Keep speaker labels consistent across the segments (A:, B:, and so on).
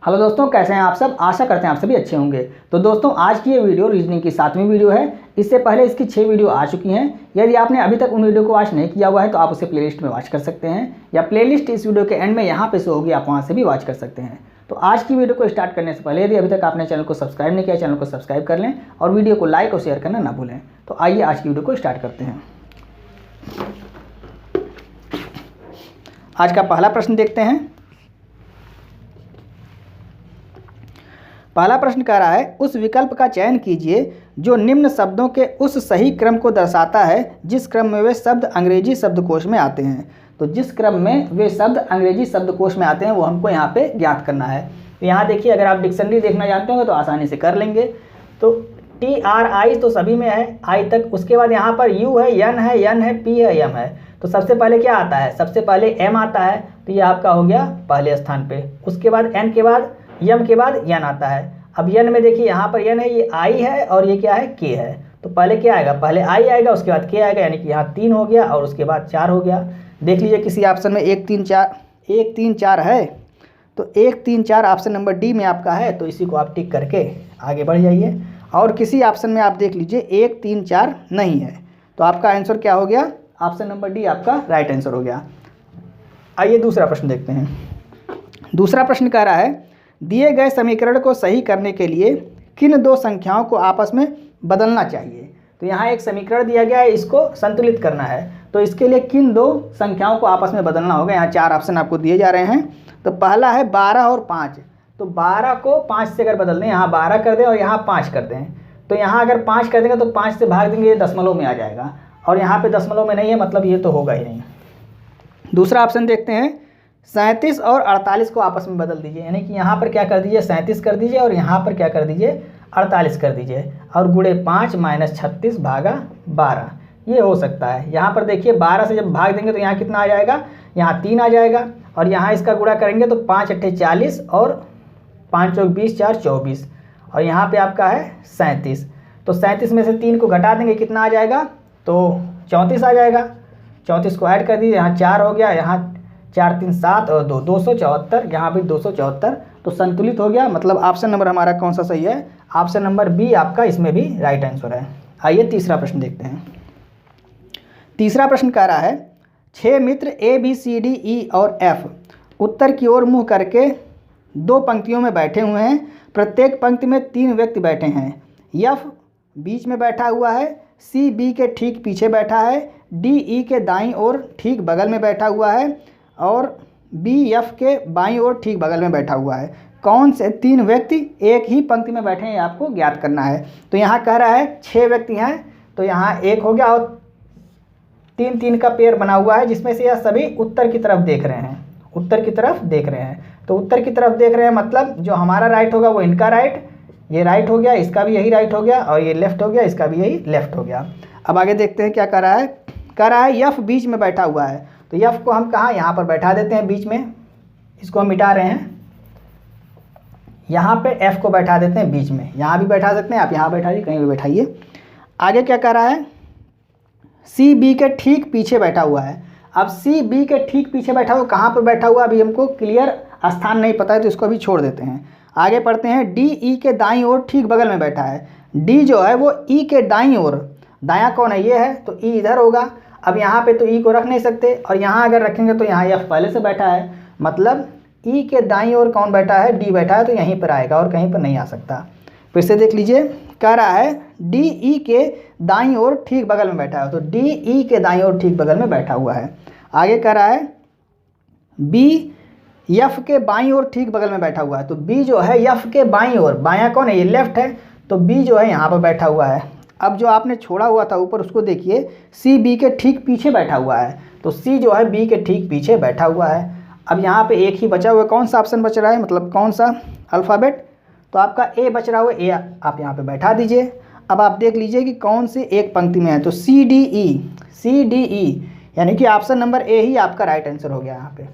A: Hello दोस्तों, कैसे हैं आप सब। आशा करते हैं आप सभी अच्छे होंगे। तो दोस्तों, आज की ये वीडियो रीजनिंग की 7वीं वीडियो है। इससे पहले इसकी 6 वीडियो आ चुकी हैं। यदि आपने अभी तक उन वीडियो को वॉच नहीं किया हुआ है तो आप उसे प्लेलिस्ट में वॉच कर सकते हैं, या प्लेलिस्ट इस वीडियो के एंड में यहाँ पे शो होगी, आप वहाँ से भी वॉच कर सकते हैं। तो आज की वीडियो को स्टार्ट करने से पहले यदि अभी तक आपने चैनल को सब्सक्राइब नहीं किया, चैनल को सब्सक्राइब कर लें और वीडियो को लाइक और शेयर करना ना भूलें। तो आइए आज की वीडियो को स्टार्ट करते हैं। आज का पहला प्रश्न देखते हैं। पहला प्रश्न कह रहा है, उस विकल्प का चयन कीजिए जो निम्न शब्दों के उस सही क्रम को दर्शाता है जिस क्रम में वे शब्द अंग्रेजी शब्दकोश में आते हैं। तो जिस क्रम में वे शब्द अंग्रेजी शब्दकोश में आते हैं वो हमको यहाँ पे ज्ञात करना है। तो यहाँ देखिए, अगर आप डिक्शनरी देखना जानते होंगे तो आसानी से कर लेंगे। तो TRI तो सभी में है, आई तक। उसके बाद यहाँ पर U है, N है, N है, P है, M है। तो सबसे पहले क्या आता है? सबसे पहले M आता है, तो ये आपका हो गया पहले स्थान पे। उसके बाद N के बाद, M के बाद N आता है। अब N में देखिए, यहाँ पर N है, ये I है और ये क्या है? K है। तो पहले क्या आएगा? पहले I आएगा, उसके बाद K आएगा, यानी कि यहाँ 3 हो गया और उसके बाद 4 हो गया। देख लीजिए किसी ऑप्शन में 1 3 4 है, तो 1 3 4 ऑप्शन नंबर डी में आपका है, तो इसी को आप टिक करके आगे बढ़ जाइए। और किसी ऑप्शन में आप देख लीजिए 1 3 4 नहीं है, तो आपका आंसर क्या हो गया? ऑप्शन नंबर डी आपका राइट आंसर हो गया। आइए दूसरा प्रश्न देखते हैं। दूसरा प्रश्न कह रहा है, दिए गए समीकरण को सही करने के लिए किन दो संख्याओं को आपस में बदलना चाहिए। तो यहाँ एक समीकरण दिया गया है, इसको संतुलित करना है, तो इसके लिए किन दो संख्याओं को आपस में बदलना होगा। यहाँ 4 ऑप्शन आपको दिए जा रहे हैं। तो पहला है 12 और 5। तो 12 को 5 से अगर बदल दें, यहाँ 12 कर दें और यहाँ 5 कर दें, तो यहाँ अगर 5 कर देंगे तो 5 से भाग देंगे, ये दशमलव में आ जाएगा, और यहाँ पे दशमलव में नहीं है, मतलब ये तो होगा ही नहीं। दूसरा ऑप्शन देखते हैं, 37 और 48 को आपस में बदल दीजिए, यानी कि यहाँ पर क्या कर दीजिए? 37 कर दीजिए और यहाँ पर क्या कर दीजिए? 48 कर दीजिए, और गुणे 5 माइनस 36 भागा 12, ये हो सकता है। यहाँ पर देखिए 12 से जब भाग देंगे तो यहाँ कितना आ जाएगा? यहाँ 3 आ जाएगा, और यहाँ इसका गुणा करेंगे तो 5 8 40 और 5 चौक 20 4 24, और यहाँ पे आपका है 37। तो 37 में से 3 को घटा देंगे, कितना आ जाएगा? तो 34 आ जाएगा। 34 को ऐड कर दीजिए, यहाँ 4 हो गया, यहाँ 4 3 7 और 2 274, यहाँ भी 274। तो संतुलित हो गया, मतलब ऑप्शन नंबर हमारा कौन सा सही है? ऑप्शन नंबर बी आपका इसमें भी राइट आंसर है। आइए तीसरा प्रश्न देखते हैं। तीसरा प्रश्न कह रहा है, 6 मित्र A B C D E और F उत्तर की ओर मुँह करके 2 पंक्तियों में बैठे हुए हैं। प्रत्येक पंक्ति में 3 व्यक्ति बैठे हैं। F बीच में बैठा हुआ है, C B के ठीक पीछे बैठा है, D E के दाईं ओर ठीक बगल में बैठा हुआ है, और B F के बाईं ओर ठीक बगल में बैठा हुआ है। कौन से 3 व्यक्ति एक ही पंक्ति में बैठे हैं, आपको ज्ञात करना है। तो यहाँ कह रहा है 6 व्यक्ति हैं, तो यहाँ 1 हो गया, और 3 3 का पेयर बना हुआ है, जिसमें से यह सभी उत्तर की तरफ देख रहे हैं। उत्तर की तरफ देख रहे हैं, तो उत्तर की तरफ देख रहे हैं, मतलब जो हमारा राइट होगा वो इनका राइट, ये राइट हो गया, इसका भी यही राइट हो गया, और ये लेफ्ट हो गया, इसका भी यही लेफ्ट हो गया। अब आगे देखते हैं क्या कर रहा है। कह रहा है F बीच में बैठा हुआ है, तो F को हम कहाँ? यहाँ पर बैठा देते हैं बीच में, इसको हम मिटा रहे हैं। यहाँ पे F को बैठा देते हैं बीच में, यहाँ भी बैठा सकते हैं, आप यहाँ बैठाइए, कहीं भी बैठाइए। आगे क्या कर रहा है? C B के ठीक पीछे बैठा हुआ है। अब C B के ठीक पीछे बैठा हुआ, कहाँ पर बैठा हुआ अभी हमको क्लियर स्थान नहीं पता है, तो इसको अभी छोड़ देते हैं। आगे पढ़ते हैं, D E के दाईं ओर ठीक बगल में बैठा है। D जो है वो E के दाईं ओर, दायां कौन है? ये है, तो E इधर होगा। अब यहाँ पे तो E को रख नहीं सकते, और यहाँ अगर रखेंगे तो यहाँ F पहले से बैठा है, मतलब E के दाईं ओर कौन बैठा है? D बैठा है, तो यहीं पर आएगा और कहीं पर नहीं आ सकता। फिर से देख लीजिए, कह रहा है D E के दाईं ओर ठीक बगल में बैठा है, तो D E के दाईं ओर ठीक बगल में बैठा हुआ है। आगे कह रहा है B F के बाईं ओर ठीक बगल में बैठा हुआ है, तो B जो है F के बाईं ओर, बायां कौन है? ये लेफ्ट है, तो B जो है यहाँ पर बैठा हुआ है। अब जो आपने छोड़ा हुआ था ऊपर, उसको देखिए, C B के ठीक पीछे बैठा हुआ है, तो C जो है B के ठीक पीछे बैठा हुआ है। अब यहाँ पे एक ही बचा हुआ है, कौन सा ऑप्शन बच रहा है, मतलब कौन सा अल्फ़ाबेट? तो आपका A बच रहा हुआ है, A आप यहाँ पे बैठा दीजिए। अब आप देख लीजिए कि कौन सी एक पंक्ति में है, तो C D E, यानी कि ऑप्शन नंबर A ही आपका राइट आंसर हो गया। यहाँ पे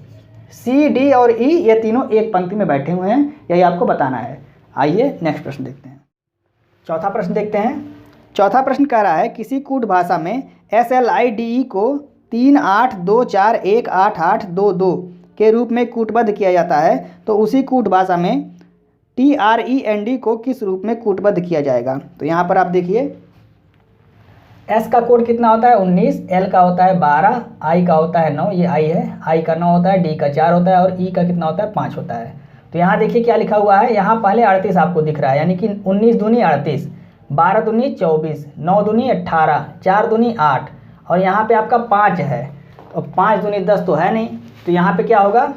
A: C D और E ये तीनों एक पंक्ति में बैठे हुए हैं, यही आपको बताना है। आइए नेक्स्ट प्रश्न देखते हैं। चौथा प्रश्न देखते हैं। चौथा प्रश्न कह रहा है, किसी कूट भाषा में SLIDE को 3 8 2 4 1 8 8 2 2 के रूप में कूटबद्ध किया जाता है, तो उसी कूट भाषा में TREND को किस रूप में कूटबद्ध किया जाएगा? तो यहाँ पर आप देखिए S का कोड कितना होता है 19, L का होता है 12, I का होता है 9, ये I है, I का 9 होता है, D का 4 होता है और E का कितना होता है 5 होता है। तो यहाँ देखिए क्या लिखा हुआ है, यहाँ पहले 38 आपको दिख रहा है, यानी कि 19 दूनी 38, 12 दूनी 24, 9 दूनी 18, 4 दूनी 8 और यहाँ पे आपका 5 है, तो 5 दूनी 10 तो है नहीं, तो यहाँ पे क्या होगा।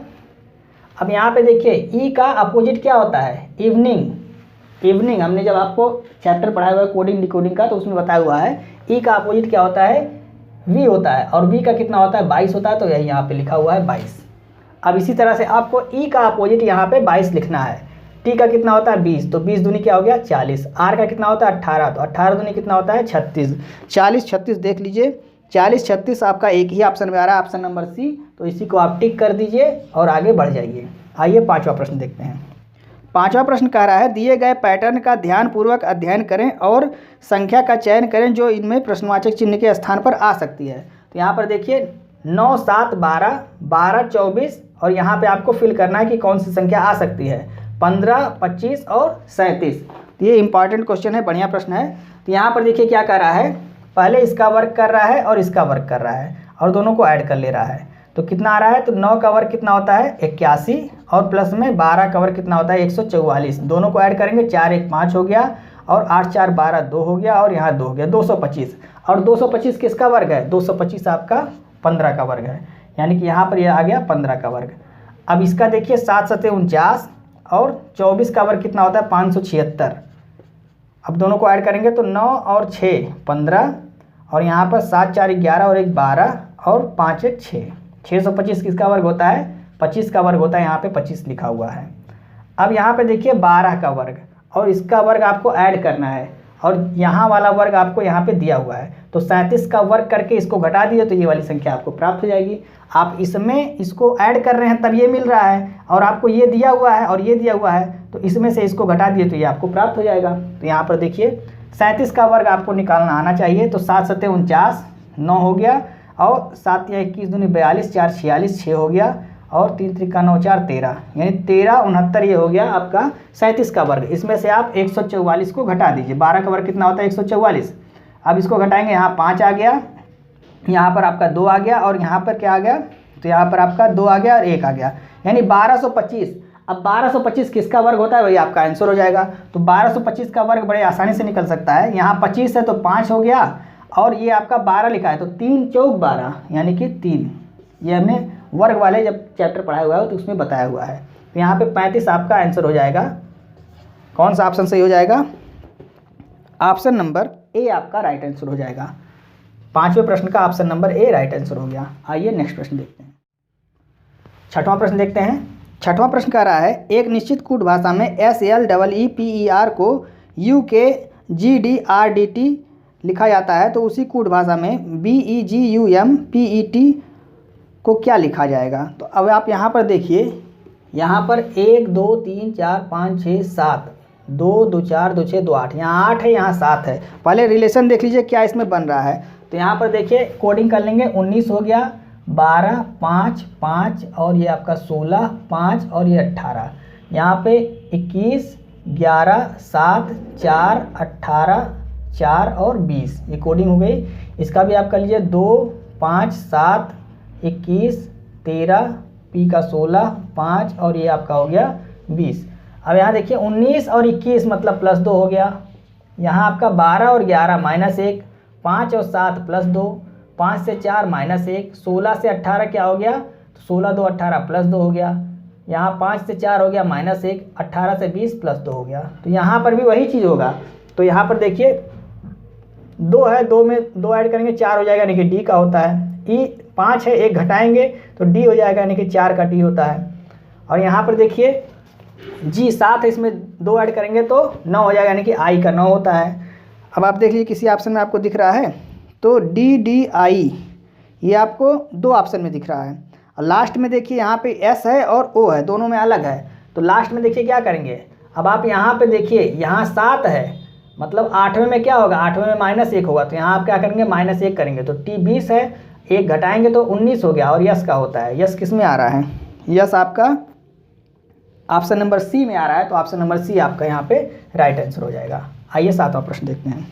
A: अब यहाँ पे देखिए E का अपोजिट क्या होता है इवनिंग। इवनिंग हमने जब आपको चैप्टर पढ़ाया हुआ है कोडिंग डिकोडिंग का तो उसमें बताया हुआ है E का अपोजिट क्या होता है V होता है और V का कितना होता है 22 होता है, तो यही यहाँ पे लिखा हुआ है 22। अब इसी तरह से आपको E का अपोजिट यहाँ पे 22 लिखना है। T का कितना होता है 20, तो 20 दूनी क्या हो गया 40। R का कितना होता है 18, तो 18 दूनी कितना होता है 36। 40 36 देख लीजिए, 40 36 आपका एक ही ऑप्शन में आ रहा है, ऑप्शन नंबर C। तो इसी को आप टिक कर दीजिए और आगे बढ़ जाइए। आइए पाँचवा प्रश्न देखते हैं। पाँचवा प्रश्न कह रहा है दिए गए पैटर्न का ध्यानपूर्वक अध्ययन करें और संख्या का चयन करें जो इनमें प्रश्नवाचक चिन्ह के स्थान पर आ सकती है। तो यहाँ पर देखिए 9 7 12, 12 24 और यहाँ पे आपको फिल करना है कि कौन सी संख्या आ सकती है 15 25 और 37। तो ये इंपॉर्टेंट क्वेश्चन है, बढ़िया प्रश्न है। तो यहाँ पर देखिए क्या कर रहा है, पहले इसका वर्क कर रहा है और इसका वर्क कर रहा है और दोनों को ऐड कर ले रहा है। तो कितना आ रहा है, तो 9 का वर्ग कितना होता है 81 और प्लस में 12 का वर्ग कितना होता है 144। दोनों को ऐड करेंगे 4 1 5 हो गया और 8 4 12 2 हो गया और यहाँ 2 हो गया 225। और 225 किसका वर्ग है 225 आपका 15 का वर्ग है, यानी कि यहाँ पर यह आ गया 15 का वर्ग। अब इसका देखिए 7 7 49 और 24 का वर्ग कितना होता है 576। अब दोनों को ऐड करेंगे तो 9 और 6 15 और यहाँ पर 7 4 11 और 1 12 और 5 1 6। 625 किसका वर्ग होता है 25 का वर्ग होता है, यहाँ पे 25 लिखा हुआ है। अब यहाँ पे देखिए 12 का वर्ग और इसका वर्ग आपको ऐड करना है और यहाँ वाला वर्ग आपको यहाँ पे दिया हुआ है, तो 37 का वर्ग करके इसको घटा दिए तो ये वाली संख्या आपको प्राप्त हो जाएगी। आप इसमें इसको ऐड कर रहे हैं तब ये मिल रहा है और आपको ये दिया हुआ है और ये दिया हुआ है, तो इसमें से इसको घटा दिए तो ये आपको प्राप्त हो जाएगा। तो यहाँ पर देखिए 37 का वर्ग आपको निकालना आना चाहिए, तो 7 7 49 9 हो गया और 7 या 21 दूनी 42 4 46 6 हो गया और 3 3 9 4 13, यानी 13 69 ये हो गया आपका 37 का वर्ग। इसमें से आप 144 को घटा दीजिए। 12 का वर्ग कितना होता है 144। अब इसको घटाएंगे, यहाँ 5 आ गया, यहाँ पर आपका 2 आ गया और यहाँ पर क्या आ गया, तो यहाँ पर आपका 2 आ गया और 1 आ गया, यानी 1225। अब 1225 किसका वर्ग होता है वही आपका आंसर हो जाएगा। तो 1225 का वर्ग बड़े आसानी से निकल सकता है। यहाँ 25 है तो 5 हो गया और ये आपका 12 लिखा है तो 3 चौक 12 यानी कि 3। ये हमने वर्ग वाले जब चैप्टर पढ़ाया हुआ है तो उसमें बताया हुआ है। तो यहाँ पे 35 आपका आंसर हो जाएगा। कौन सा ऑप्शन सही हो जाएगा, ऑप्शन नंबर ए आपका राइट आंसर हो जाएगा। पांचवें प्रश्न का option number A right answer हो गया। आइए नेक्स्ट प्रश्न देखते हैं। छठवां प्रश्न देखते हैं। छठवां प्रश्न कह रहा है एक निश्चित कूट भाषा में SLEEPER को UKGDRDT लिखा जाता है, तो उसी कूट भाषा में BEGUMPET को क्या लिखा जाएगा। तो अब आप यहाँ पर देखिए, यहाँ पर 1 2 3 4 5 6 7 2 2 4 2 6 2 8, यहाँ 8 है यहाँ 7 है। पहले रिलेशन देख लीजिए क्या इसमें बन रहा है। तो यहाँ पर देखिए कोडिंग कर लेंगे, 19 हो गया, 12 5 5 और ये आपका 16 5 और ये 18, यहाँ पे 21 11 7 4 18 4 और 20, ये कोडिंग हो गई। इसका भी आप कर लीजिए 2 5 7 21 13 पी का 16 5 और ये आपका हो गया 20। अब यहाँ देखिए 19 और 21 मतलब +2 हो गया। यहाँ आपका 12 और 11 -1, 5 और 7 +2, 5 से 4 -1, 16 से 18 क्या हो गया, तो 16 2 18 +2 हो गया। यहाँ 5 से 4 हो गया -1, 18 से 20 +2 हो गया। तो यहाँ पर भी वही चीज़ होगा। तो यहाँ पर देखिए 2 है, 2 में 2 ऐड करेंगे 4 हो जाएगा, यानी कि डी का होता है। ई 5 है, 1 घटाएंगे तो डी हो जाएगा, यानी कि 4 का डी होता है। और यहाँ पर देखिए जी 7 है, इसमें 2 ऐड करेंगे तो 9 हो जाएगा, यानी कि आई का 9 होता है। अब आप देख लीजिए किसी ऑप्शन में आपको दिख रहा है तो DDI ये आपको 2 ऑप्शन में दिख रहा है। और लास्ट में देखिए यहाँ पे S है और O है, दोनों में अलग है। तो लास्ट में देखिए क्या करेंगे, अब आप यहाँ पे देखिए यहाँ 7 है, मतलब 8वें में क्या होगा, 8वें में -1 होगा, तो यहाँ आप क्या करेंगे -1 करेंगे तो T 20 है, 1 घटाएंगे तो 19 हो गया। और यस का होता है, यस किस में आ रहा है, यस आपका ऑप्शन नंबर सी में आ रहा है, तो ऑप्शन नंबर सी आपका यहाँ पे राइट आंसर हो जाएगा। आइए 7वां प्रश्न देखते हैं।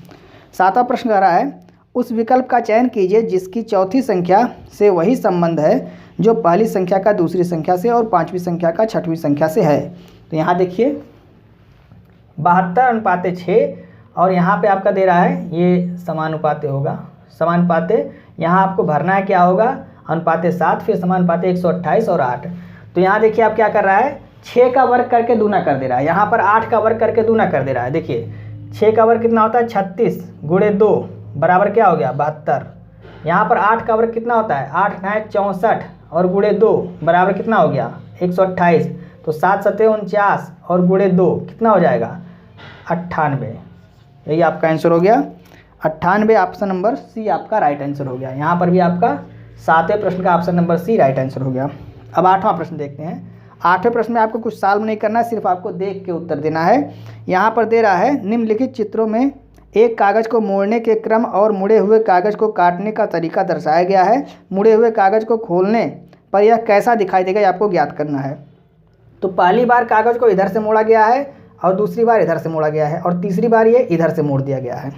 A: 7वां प्रश्न कह रहा है उस विकल्प का चयन कीजिए जिसकी चौथी संख्या से वही संबंध है जो पहली संख्या का दूसरी संख्या से और पांचवी संख्या का छठवीं संख्या से है। तो यहाँ देखिए 72:6 और यहाँ पे आपका दे रहा है ये समानुपाते होगा। समानुपाते यहाँ आपको भरना है क्या होगा, अनुपाते 7 फिर समानुपाते 128 और 8। तो यहाँ देखिए आप क्या कर रहा है, 6 का वर्ग करके दूना कर दे रहा है, यहाँ पर 8 का वर्ग करके दूना कर दे रहा है। देखिए 6 का वर्ग कितना होता है 36 गुणे 2 बराबर क्या हो गया 72। यहाँ पर 8 का वर्ग कितना होता है 8 9 64 और गुणे 2 बराबर कितना हो गया 128। तो 7 7 49 और गुणे 2 कितना हो जाएगा 98। यही आपका आंसर हो गया 98। ऑप्शन नंबर सी आपका राइट आंसर हो गया। यहाँ पर भी आपका 7वें प्रश्न का option number C right answer हो गया। अब 8वां प्रश्न देखते हैं। 8वें प्रश्न में आपको कुछ सॉल्व नहीं करना है, सिर्फ आपको देख के उत्तर देना है। यहाँ पर दे रहा है निम्नलिखित चित्रों में एक कागज़ को मोड़ने के क्रम और मुड़े हुए कागज़ को काटने का तरीका दर्शाया गया है। मुड़े हुए कागज़ को खोलने पर यह कैसा दिखाई देगा, ये आपको ज्ञात करना है। तो पहली बार कागज़ को इधर से मोड़ा गया है और दूसरी बार इधर से मोड़ा गया है और तीसरी बार ये इधर से मोड़ दिया गया है।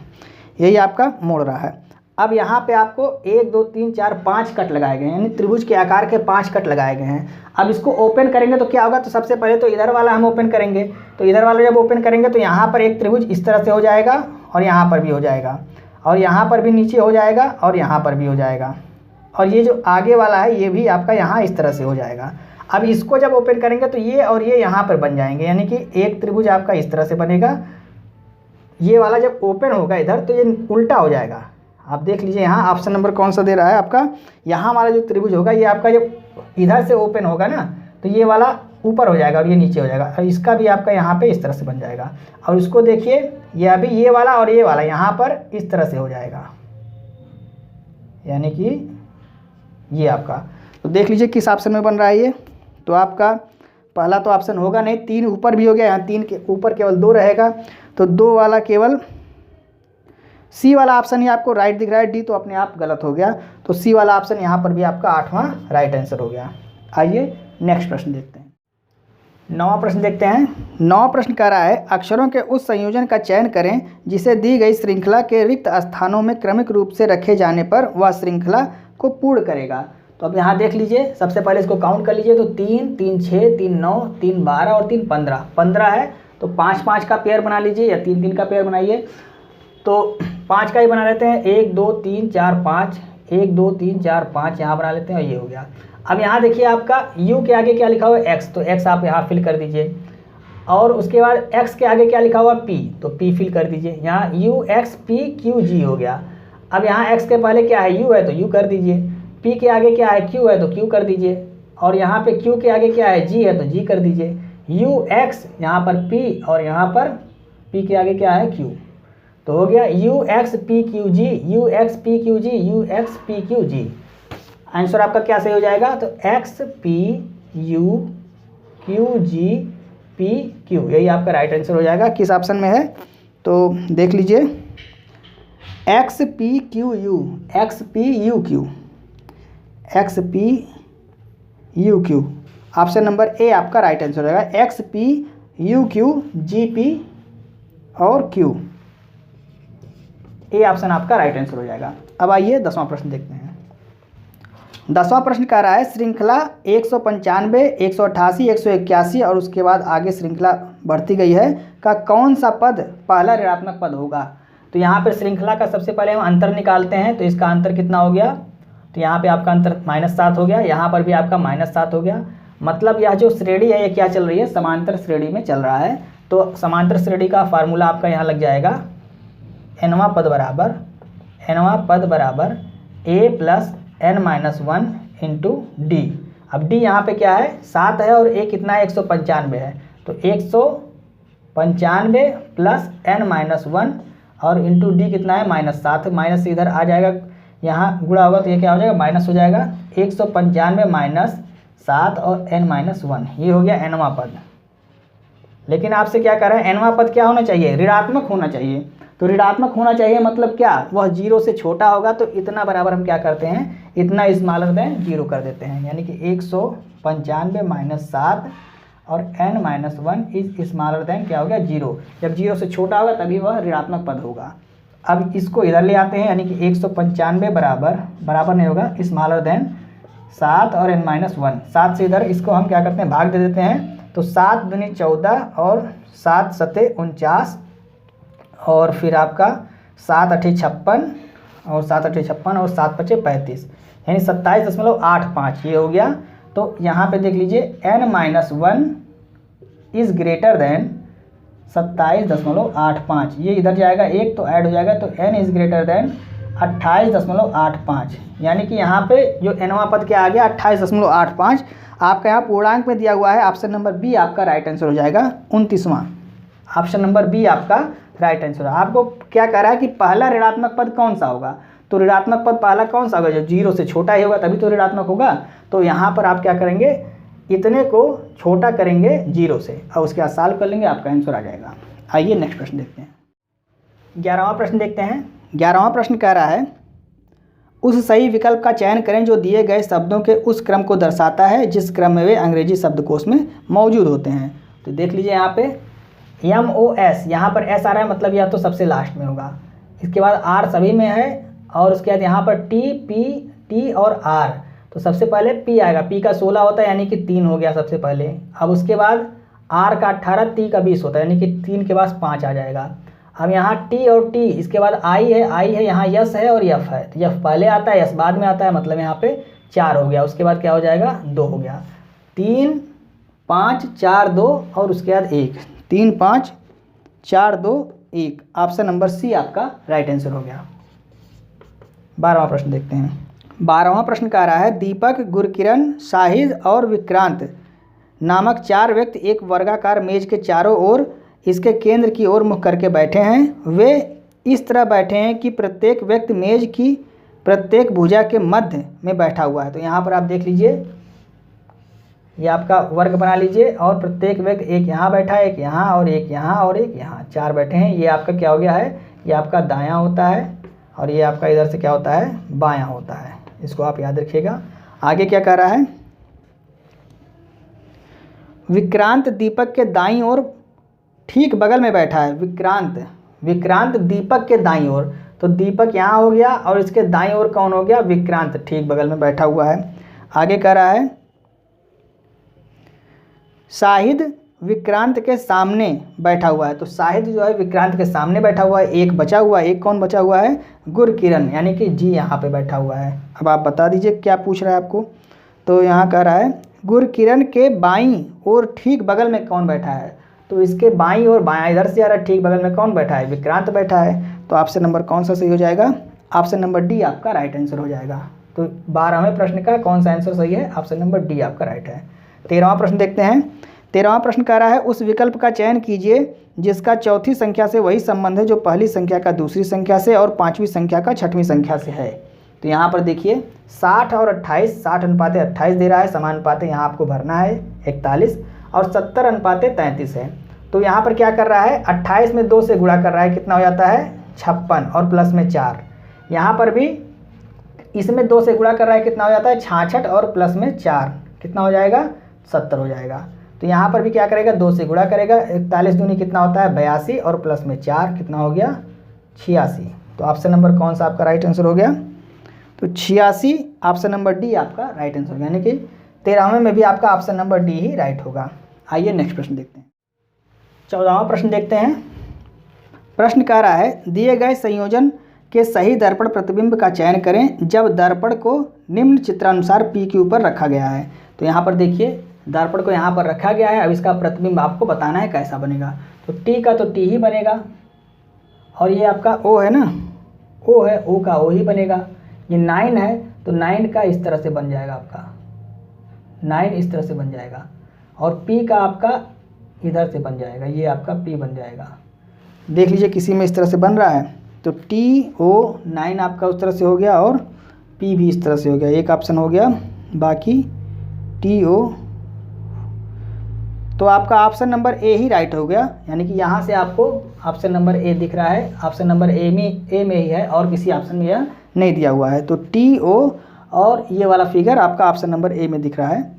A: यही आपका मोड़ रहा है। अब यहाँ पे आपको 1 2 3 4 5 कट लगाए गए हैं, यानी त्रिभुज के आकार के 5 कट लगाए गए हैं। अब इसको ओपन करेंगे तो क्या होगा, तो सबसे पहले तो इधर वाला हम ओपन करेंगे। तो इधर वाला जब ओपन करेंगे तो यहाँ पर एक त्रिभुज इस तरह से हो जाएगा और यहाँ पर भी हो जाएगा और यहाँ पर भी नीचे हो जाएगा और यहाँ पर भी हो जाएगा और ये जो आगे वाला है ये भी आपका यहाँ इस तरह से हो जाएगा। अब इसको जब ओपन करेंगे तो ये और ये यहाँ पर बन जाएंगे, यानी कि एक त्रिभुज आपका इस तरह से बनेगा। ये वाला जब ओपन होगा इधर तो ये उल्टा हो जाएगा। आप देख लीजिए यहाँ ऑप्शन नंबर कौन सा दे रहा है आपका, यहाँ वाला जो त्रिभुज होगा ये आपका जब इधर से ओपन होगा ना तो ये वाला ऊपर हो जाएगा और ये नीचे हो जाएगा और इसका भी आपका यहाँ पे इस तरह से बन जाएगा। और उसको देखिए ये अभी ये वाला और ये वाला यहाँ पर इस तरह से हो जाएगा, यानी कि ये आपका। तो देख लीजिए किस ऑप्शन में बन रहा है ये। तो आपका पहला तो ऑप्शन होगा नहीं, 3 ऊपर भी हो गया, यहाँ 3 के ऊपर केवल 2 रहेगा, तो 2 वाला केवल सी वाला ऑप्शन ही आपको राइट दिख रहा है। डी तो अपने आप गलत हो गया, तो सी वाला ऑप्शन यहाँ पर भी आपका 8वां राइट आंसर हो गया। आइए नेक्स्ट प्रश्न देखते हैं। 9वां प्रश्न देखते हैं। 9वां प्रश्न कह रहा है अक्षरों के उस संयोजन का चयन करें जिसे दी गई श्रृंखला के रिक्त स्थानों में क्रमिक रूप से रखे जाने पर वह श्रृंखला को पूर्ण करेगा। तो अब यहाँ देख लीजिए, सबसे पहले इसको काउंट कर लीजिए। तो 3 3 6 3 9 3 12 और 3 15 15 है, तो 5 5 का पेयर बना लीजिए या 3 3 का पेयर बनाइए। तो 5 का ही बना लेते हैं, 1 2 3 4 5, 1 2 3 4 5 यहाँ बना लेते हैं और ये हो गया। अब यहाँ देखिए आपका u के आगे क्या लिखा हुआ है x, तो x आप यहाँ फिल कर दीजिए और उसके बाद x के आगे क्या लिखा हुआ p, तो p फिल कर दीजिए। यहाँ u x p q g हो गया। अब यहाँ x के पहले क्या है u है तो u कर दीजिए, p के आगे क्या है q है तो q कर दीजिए और यहाँ पे q के आगे क्या है g है तो g कर दीजिए। u x यहाँ पर p और यहाँ पर p के आगे क्या है q, तो हो गया u x p q g, u x p q g, u x p q g। Answer आपका क्या सही हो जाएगा, तो x p u q g p q, यही आपका राइट आंसर हो जाएगा। किस ऑप्शन में है तो देख लीजिए, x p q u, x p u q, x p u q, option number A आपका राइट आंसर हो जाएगा। x p u q g p और q, ए ऑप्शन आपका राइट आंसर हो जाएगा। अब आइए 10वां प्रश्न देखते हैं। 10वां प्रश्न कह रहा है श्रृंखला 195 188 181 और उसके बाद आगे श्रृंखला बढ़ती गई है का कौन सा पद पहला ऋणात्मक पद होगा। तो यहाँ पर श्रृंखला का सबसे पहले हम अंतर निकालते हैं, तो इसका अंतर कितना हो गया, तो यहाँ पे आपका अंतर -7 हो गया, यहाँ पर भी आपका -7 हो गया। मतलब यह जो श्रेणी है ये क्या चल रही है, समांतर श्रेणी में चल रहा है। तो समांतर श्रेणी का फार्मूला आपका यहाँ लग जाएगा, nवां पद बराबर a plus n-1 into D. अब d यहाँ पे क्या है 7 है और a कितना है 195 है, तो 195 प्लस n-1 और इंटू डी कितना है -7, माइनस से इधर आ जाएगा, यहाँ गुणा होगा तो ये क्या हो जाएगा माइनस हो जाएगा। 195 -7 और n-1, ये हो गया nवां पद। लेकिन आपसे क्या कर रहे हैं, nवां पद क्या होना चाहिए, ऋणात्मक होना चाहिए। तो ऋणात्मक होना चाहिए मतलब क्या, वह 0 से छोटा होगा, तो इतना बराबर हम क्या करते हैं, इतना स्मॉलर देन 0 कर देते हैं, यानी कि 195 -7 और n-1 इज स्मॉलर देन क्या हो गया 0। जब 0 से छोटा होगा तभी वह ऋणात्मक पद होगा। अब इसको इधर ले आते हैं, यानी कि 195 बराबर नहीं होगा स्मॉलर देन 7 और n-1। 7 से इधर इसको हम क्या करते हैं भाग दे देते हैं, तो 7 दूनी 14 और 7 सते 49 और फिर आपका 7 अठे 56 और 7 अठे 56 और 7 पचे 35 यानी 27.85 ये हो गया। तो यहाँ पे देख लीजिए n-1 इज़ ग्रेटर देन 27.85, ये इधर जाएगा एक तो ऐड हो जाएगा, तो n इज़ ग्रेटर देन 28.85 यानी कि यहाँ पे जो nवां पद क्या आ गया 28.85। आपका यहाँ पूर्णांक में दिया हुआ है, ऑप्शन नंबर बी आपका राइट आंसर हो जाएगा 29वां। ऑप्शन नंबर बी आपका राइट आंसर है। आपको क्या कह रहा है कि पहला ऋणात्मक पद कौन सा होगा, तो ऋणात्मक पद पहला कौन सा होगा, जब 0 से छोटा ही होगा तभी तो ऋणात्मक होगा। तो यहाँ पर आप क्या करेंगे, इतने को छोटा करेंगे 0 से और उसके बाद सॉल्व कर लेंगे, आपका आंसर आ जाएगा। आइए नेक्स्ट प्रश्न देखते हैं। 11वां प्रश्न देखते हैं। 11वां प्रश्न कह रहा है उस सही विकल्प का चयन करें जो दिए गए शब्दों के उस क्रम को दर्शाता है जिस क्रम में वे अंग्रेजी शब्दकोश में मौजूद होते हैं। तो देख लीजिए यहाँ पे MOS, यहाँ पर S आ रहा है, मतलब यह तो सबसे लास्ट में होगा। इसके बाद R सभी में है और उसके बाद यहाँ पर T, P, T और R। तो सबसे पहले P आएगा, P का 16 होता है यानी कि 3 हो गया सबसे पहले। अब उसके बाद R का 18, T का 20 होता है यानी कि 3 के बाद 5 आ जाएगा। अब यहाँ T और T, इसके बाद I है, यहाँ S है और F है। तो F पहले आता है, S बाद में आता है, मतलब यहाँ पे 4 हो गया। उसके बाद क्या हो जाएगा 2 हो गया। 3, 5, 4, 2 और उसके बाद 1। 3, 5, 4, 2, 1। ऑप्शन नंबर सी आपका राइट आंसर हो गया। 12वां प्रश्न देखते हैं। 12वां प्रश्न कह रहा है दीपक, गुरकिरण, शाहिद और विक्रांत नामक 4 व्यक्ति एक वर्गाकार मेज के चारों ओर इसके केंद्र की ओर मुख करके बैठे हैं। वे इस तरह बैठे हैं कि प्रत्येक व्यक्ति मेज की प्रत्येक भुजा के मध्य में बैठा हुआ है। तो यहाँ पर आप देख लीजिए, ये आपका वर्ग बना लीजिए और प्रत्येक व्यक्ति एक यहाँ बैठा है, एक यहाँ और एक यहाँ और एक यहाँ, 4 बैठे हैं। ये आपका क्या हो गया है, ये आपका दायां होता है और ये आपका इधर से क्या होता है बायां होता है। इसको आप याद रखिएगा। आगे क्या कह रहा है, विक्रांत दीपक के दाईं ओर ठीक बगल में बैठा है। विक्रांत दीपक के दाईं ओर, तो दीपक यहाँ हो गया और इसके दाईं ओर कौन हो गया, विक्रांत ठीक बगल में बैठा हुआ है। आगे कह रहा है शाहिद विक्रांत के सामने बैठा हुआ है। तो शाहिद जो है विक्रांत के सामने बैठा हुआ है। एक बचा हुआ है, एक कौन बचा हुआ है, गुरकिरण, यानी कि जी यहाँ पे बैठा हुआ है। अब आप बता दीजिए क्या पूछ रहा है आपको। तो यहाँ कह रहा है गुरकिरण के बाईं ओर ठीक बगल में कौन बैठा है। तो इसके बाईं ओर, बायां इधर से आ रहा है, ठीक बगल में कौन बैठा है, विक्रांत बैठा है। तो ऑप्शन नंबर कौन सा सही हो जाएगा, ऑप्शन नंबर डी आपका राइट आंसर हो जाएगा। तो 12वें प्रश्न का कौन सा आंसर सही है, ऑप्शन नंबर डी आपका राइट है। 13वां प्रश्न देखते हैं। 13वां प्रश्न कह रहा है उस विकल्प का चयन कीजिए जिसका चौथी संख्या से वही संबंध है जो पहली संख्या का दूसरी संख्या से और पांचवी संख्या का छठवीं संख्या से है। तो यहाँ पर देखिए 60 और 28, 60:28 दे रहा है, समानुपाते यहाँ आपको भरना है 41 और 70:33 है। तो यहाँ पर क्या कर रहा है, 28 में 2 से गुणा कर रहा है, कितना हो जाता है 56 और प्लस में 4। यहाँ पर भी इसमें 2 से गुणा कर रहा है, कितना हो जाता है 66 और प्लस में 4, कितना हो जाएगा 70 हो जाएगा। तो यहाँ पर भी क्या करेगा, 2 से गुणा करेगा, 41 दूनी कितना होता है 82 और प्लस में 4 कितना हो गया 86। तो ऑप्शन नंबर कौन सा आपका राइट आंसर हो गया, तो 86 ऑप्शन नंबर डी आपका राइट आंसर, यानी कि 13वें में भी आपका ऑप्शन नंबर डी ही राइट होगा। आइए नेक्स्ट प्रश्न देखते हैं। 14वां प्रश्न देखते हैं। प्रश्न कह रहा है दिए गए संयोजन के सही दर्पण प्रतिबिंब का चयन करें जब दर्पण को निम्न चित्रानुसार पी के ऊपर रखा गया है। तो यहाँ पर देखिए दर्पण को यहाँ पर रखा गया है, अब इसका प्रतिबिंब आपको बताना है कैसा बनेगा। तो टी का तो टी ही बनेगा और ये आपका ओ है ना, ओ है, ओ का ओ ही बनेगा। ये 9 है तो 9 का इस तरह से बन जाएगा, आपका 9 इस तरह से बन जाएगा और P का आपका इधर से बन जाएगा, ये आपका P बन जाएगा। देख लीजिए किसी में इस तरह से बन रहा है, तो TO9 आपका उस तरह से हो गया और P भी इस तरह से हो गया, एक ऑप्शन हो गया, बाकी TO। तो आपका option number A he right हो गया, यानी कि यहाँ से आपको ऑप्शन नंबर ए दिख रहा है, ऑप्शन नंबर ए में ही है और किसी ऑप्शन में यह नहीं दिया हुआ है। तो TO और ये वाला फिगर आपका ऑप्शन नंबर ए में दिख रहा है,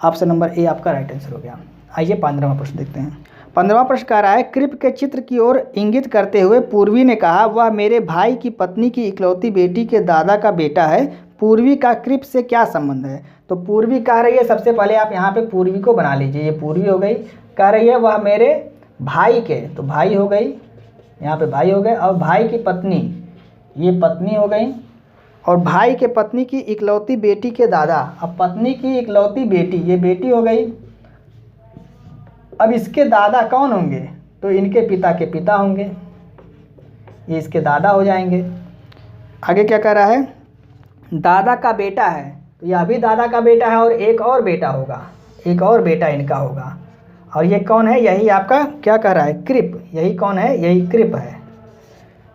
A: ऑप्शन नंबर ए आपका राइट आंसर हो गया। आइए 15वां प्रश्न देखते हैं। 15वां प्रश्न कह रहा है, कृप के चित्र की ओर इंगित करते हुए पूर्वी ने कहा, वह मेरे भाई की पत्नी की इकलौती बेटी के दादा का बेटा है। पूर्वी का कृप से क्या संबंध है? तो पूर्वी कह रही है, सबसे पहले आप यहाँ पे पूर्वी को बना लीजिए, ये पूर्वी हो गई। कह रही है वह मेरे भाई के, तो भाई हो गई, यहाँ पे भाई हो गए, और भाई की पत्नी, ये पत्नी हो गई, और भाई के पत्नी की इकलौती बेटी के दादा। अब पत्नी की इकलौती बेटी, ये बेटी हो गई। अब इसके दादा कौन होंगे? तो इनके पिता के पिता होंगे, ये इसके दादा हो जाएंगे। आगे क्या कह रहा है? दादा का बेटा है, तो यह भी दादा का बेटा है, और एक और बेटा होगा, एक और बेटा इनका होगा। और ये कौन है? यही आपका क्या कह रहा है? कृप। यही कौन है? यही कृप है।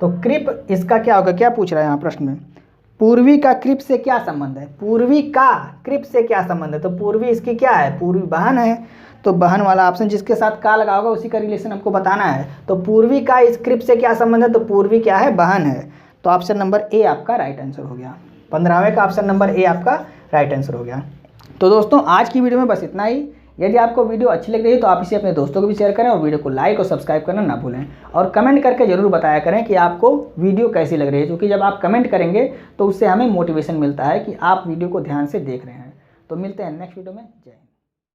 A: तो कृप इसका क्या होगा? क्या पूछ रहा है यहाँ प्रश्न में? पूर्वी का कृप से क्या संबंध है? पूर्वी का कृप से क्या संबंध है? तो पूर्वी इसकी क्या है? पूर्वी बहन है, तो बहन वाला ऑप्शन जिसके साथ का लगा होगा उसी का रिलेशन हमको बताना है। तो पूर्वी का इस कृप से क्या संबंध है? तो पूर्वी क्या है? बहन है। तो ऑप्शन नंबर ए आपका राइट आंसर हो गया। 15वें का ऑप्शन नंबर ए आपका राइट आंसर हो गया। तो दोस्तों आज की वीडियो में बस इतना ही। यदि आपको वीडियो अच्छी लग रही है तो आप इसे अपने दोस्तों को भी शेयर करें, और वीडियो को लाइक और सब्सक्राइब करना ना भूलें, और कमेंट करके ज़रूर बताया करें कि आपको वीडियो कैसी लग रही है, क्योंकि जब आप कमेंट करेंगे तो उससे हमें मोटिवेशन मिलता है कि आप वीडियो को ध्यान से देख रहे हैं। तो मिलते हैं नेक्स्ट वीडियो में। जय हिंद।